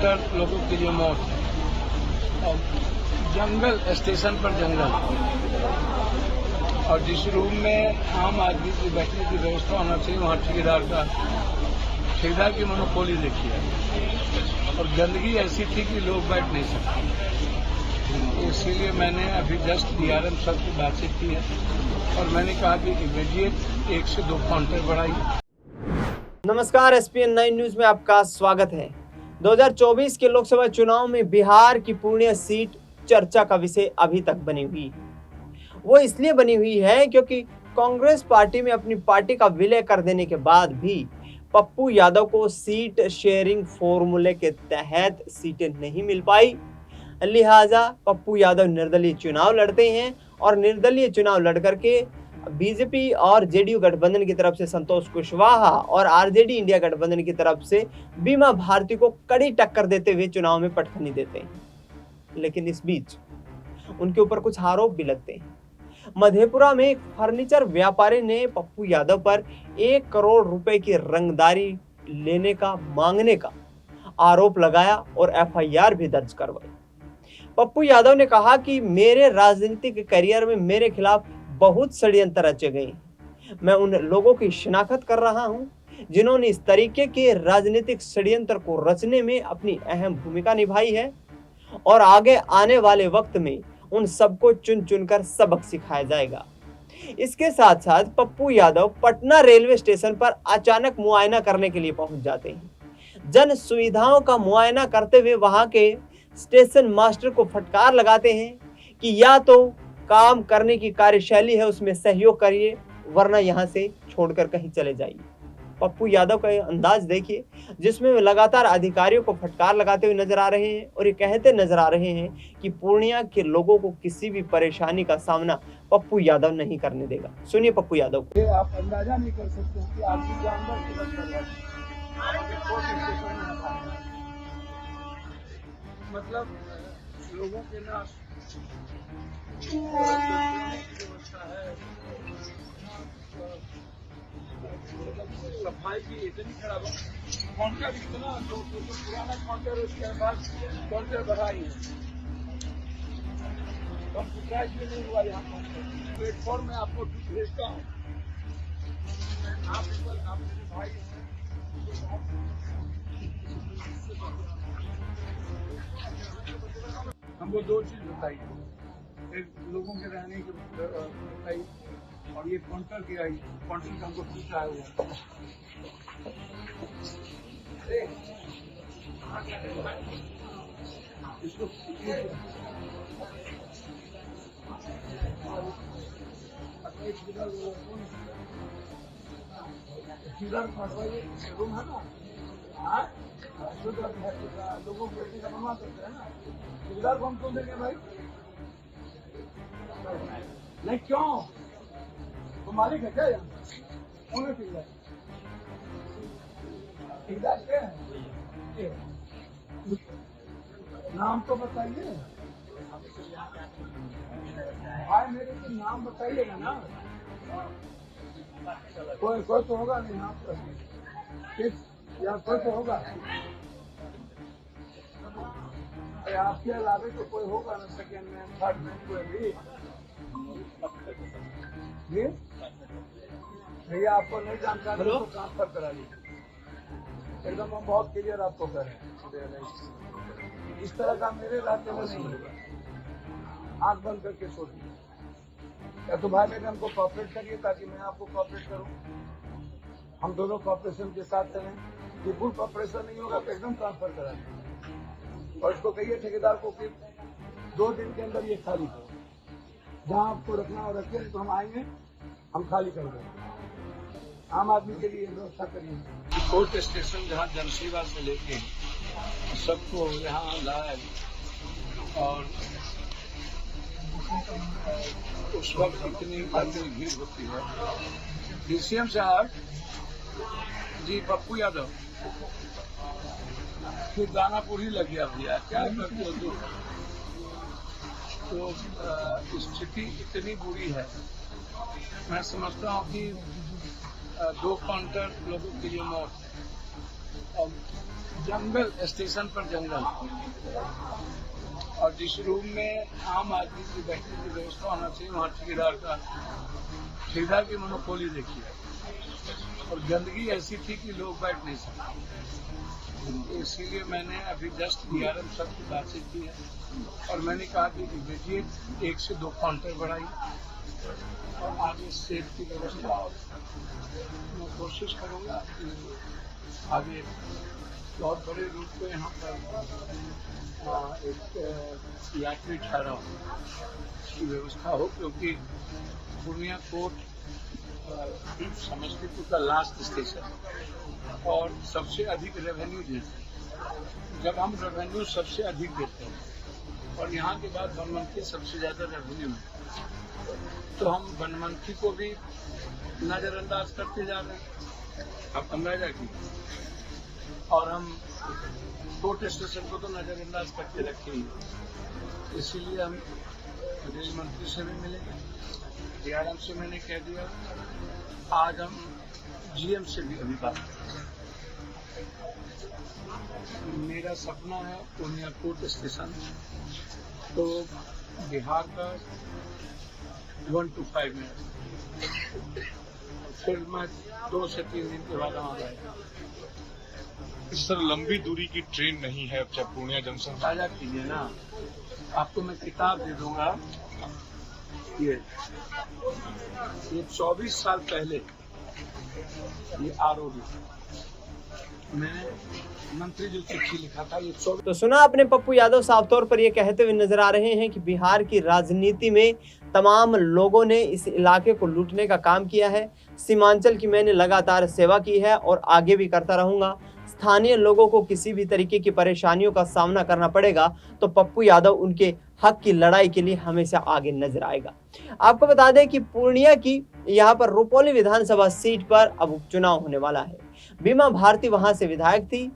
Counter लोगों के लिए मौत, और जंगल, स्टेशन पर जंगल, और जिस रूम में आम आदमी की बैठने की व्यवस्था होना चाहिए वहाँ ठेकेदार की मोनोपोली देखी है, और गंदगी ऐसी थी कि लोग बैठ नहीं सकते। इसीलिए मैंने अभी जस्ट डीआरएम सर से बातचीत की है और मैंने कहा कि इमीडिएट 1 से 2 काउंटर बढ़ाइए। नमस्कार, SPN 9 न्यूज में आपका स्वागत है। 2024 के लोकसभा चुनाव में बिहार की पूर्णिया सीट चर्चा का विषय अभी तक बनी हुई है। वो इसलिए बनी हुई है क्योंकि कांग्रेस पार्टी में अपनी पार्टी का विलय कर देने के बाद भी पप्पू यादव को सीट शेयरिंग फॉर्मूले के तहत सीटें नहीं मिल पाई। लिहाजा पप्पू यादव निर्दलीय चुनाव लड़ते हैं और निर्दलीय चुनाव लड़कर के बीजेपी और जेडीयू गठबंधन की तरफ से संतोष कुशवाहा और आरजेडी इंडिया गठबंधन की तरफ से बीमा भारती को कड़ी टक्कर देते हुए चुनाव में पटखनी देते हैं। लेकिन इस बीच उनके ऊपर कुछ आरोप भी लगते हैं। मधेपुरा में एक फर्नीचर व्यापारी ने पप्पू यादव पर 1 करोड़ रुपए की रंगदारी लेने का मांगने का आरोप लगाया और FIR भी दर्ज करवाई। पप्पू यादव ने कहा कि मेरे राजनीतिक करियर में मेरे खिलाफ बहुत षड्यंत्र रचे गए। मैं उन लोगों की शिनाख्त कर रहा हूं जिन्होंने इस तरीके के राजनीतिक षड्यंत्र को रचने में अपनी अहम भूमिका निभाई है, और आगे आने वाले वक्त में उन सबको चुन चुनकर सबक सिखाया जाएगा। इसके साथ साथ पप्पू यादव पटना रेलवे स्टेशन पर अचानक मुआयना करने के लिए पहुंच जाते हैं। जन सुविधाओं का मुआयना करते हुए वहां के स्टेशन मास्टर को फटकार लगाते हैं कि या तो काम करने की कार्यशैली है उसमें सहयोग करिए, वरना यहां से छोड़कर कहीं चले जाइए। पप्पू यादव का अंदाज देखिए, जिसमें वे लगातार अधिकारियों को फटकार लगाते हुए नजर आ रहे हैं और ये कहते नजर आ रहे हैं कि पूर्णिया के लोगों को किसी भी परेशानी का सामना पप्पू यादव नहीं करने देगा। सुनिए पप्पू यादव को। आप अंदाजा नहीं कर सकते कि आपकी जानवर की मतलब लोगों के ना व्यवस्था है, सफाई की इतनी खराब है। काउंटर इतना जो पुराना काउंटर उसके बाद काउंटर बढ़ाई है, कम शिकायत भी नहीं हुआ। यहाँ प्लेटफॉर्म में आपको भेजता हूँ, आप मेरे भाई हमको 2 चीज बताई, एक लोगों के रहने की बताई और ये काउंटर की आई। काउंटर का हमको पूछा है वो इसको रूम है ना, लोगों को बैठने का बनवा सकते हैं ना, ठेकेदार को हम क्यों देंगे भाई? नहीं क्यों, तो मालिक है क्या यहाँ? कौन है ठेकेदार? ठेकेदार क्या है? नाम तो बताइए भाई, मेरे को नाम बताइएगा ना। कोई तो होगा नहीं नाम तो, या कोई तो होगा आपके अलावे, तो कोई होगा ना सेकेंड मैन, थर्ड मैन, कोई भी। भैया आपको नहीं जानकारी तो ट्रांसफर करा लीजिए, एकदम हम बहुत क्लियर आपको कर रहे हैं। इस तरह का मेरे इलाके में नहीं होगा, आंख बंद करके छोड़िए। या तो भाई मेरे हमको कॉपरेट करिए ताकि मैं आपको कॉपरेट करूं, हम दोनों कॉपरेशन के साथ चलें। ये फुल कॉपरेशन नहीं होगा तो एकदम ट्रांसफर करा दें, और इसको कहिए ठेकेदार को कि 2 दिन के अंदर ये खाली करो, जहाँ आपको रखना हो रखिए, तो हम आएंगे, हम खाली कर देंगे। आम आदमी के लिए व्यवस्था करिए। कोर्ट स्टेशन जहाँ जनसेवा से लेके सबको यहाँ लाए, और उस वक्त इतनी भीड़ होती है। DCM साहब जी, पप्पू यादव फिर दानापुर ही लग गया भैया, क्या करते हो? तो स्थिति इतनी बुरी है, मैं समझता हूँ कि 2 काउंटर लोगों के लिए मौत, और जंगल, स्टेशन पर जंगल, और जिस रूम में आम आदमी की बैठने की व्यवस्था होना चाहिए वहाँ ठेकेदार की मोनोपोली देखिए, और गंदगी ऐसी थी कि लोग बैठ नहीं सकते। इसीलिए मैंने अभी जस्ट डीआरएम सब की बातचीत की है, और मैंने कहा कि देखिए 1 से 2 काउंटर बढ़ाइए और आगे सेफ की व्यवस्था हो। मैं कोशिश करूंगा कि आगे बहुत बड़े रूप में यहाँ पर एक यात्री ठहराव की व्यवस्था हो, क्योंकि पूर्णिया कोर्ट समस्तीपुर का लास्ट स्टेशन और सबसे अधिक रेवेन्यू देते हैं। जब हम रेवेन्यू सबसे अधिक देते हैं और यहाँ के बाद बनमनखी सबसे ज्यादा रेवेन्यू है, तो हम बनमनखी को भी नजरअंदाज करते जा रहे हैं। अब अंदाजा की, और हम कोर्ट स्टेशन को तो नजरअंदाज करके रखे ही। इसीलिए हम रेल मंत्री से भी मिलेंगे, डीआरएम से मैंने कह दिया, आज हम जीएम से भी अभी बात करेंगे। मेरा सपना है पूर्णिया कोर्ट स्टेशन तो बिहार का 1 to 5 मिनट, फिर मैं 2 से 3 दिन के बाद वहाँ जाएगा। सर लंबी दूरी की ट्रेन नहीं है अब पूर्णिया जंक्शन। ताजा कीजिए ना, आपको मैं किताब दे दूंगा। ये 24 साल पहले ये आरओबी मैंने मंत्री जो चिट्ठी लिखा था, ये 24। तो सुना आपने, पप्पू यादव साफ तौर पर ये कहते हुए नजर आ रहे हैं कि बिहार की राजनीति में तमाम लोगों ने इस इलाके को लूटने का काम किया है। सीमांचल की मैंने लगातार सेवा की है और आगे भी करता रहूंगा। स्थानीय लोगों को किसी भी तरीके की परेशानियों का सामना करना पड़ेगा तो पप्पू यादव उनके हक की लड़ाई के लिए हमेशा आगे नजर आएगा। आपको बता दें कि पूर्णिया की यहाँ पर रुपौली विधानसभा सीट पर अब उपचुनाव होने वाला है। बीमा भारती वहां से विधायक थी,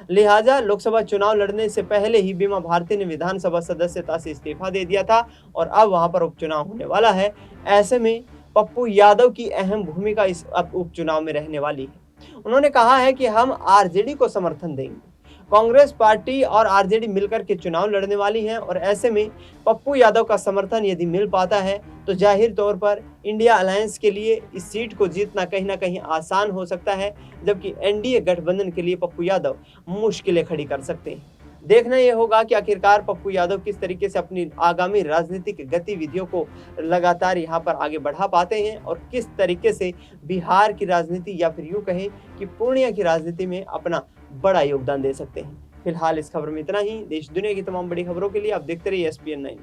लिहाजा लोकसभा चुनाव लड़ने से पहले ही बीमा भारती ने विधानसभा सदस्यता से इस्तीफा दे दिया था और अब वहां पर उपचुनाव होने वाला है। ऐसे में पप्पू यादव की अहम भूमिका इस उपचुनाव में रहने वाली है। उन्होंने कहा है कि हम आरजेडी को समर्थन देंगे। कांग्रेस पार्टी और आरजेडी मिलकर के चुनाव लड़ने वाली हैं और ऐसे में पप्पू यादव का समर्थन यदि मिल पाता है तो जाहिर तौर पर इंडिया अलायंस के लिए इस सीट को जीतना कहीं ना कहीं आसान हो सकता है, जबकि एनडीए गठबंधन के लिए पप्पू यादव मुश्किलें खड़ी कर सकते हैं। देखना यह होगा कि आखिरकार पप्पू यादव किस तरीके से अपनी आगामी राजनीतिक गतिविधियों को लगातार यहाँ पर आगे बढ़ा पाते हैं और किस तरीके से बिहार की राजनीति या फिर यूं कहें कि पूर्णिया की राजनीति में अपना बड़ा योगदान दे सकते हैं। फिलहाल इस खबर में इतना ही। देश दुनिया की तमाम बड़ी खबरों के लिए आप देखते रहिए SPN9।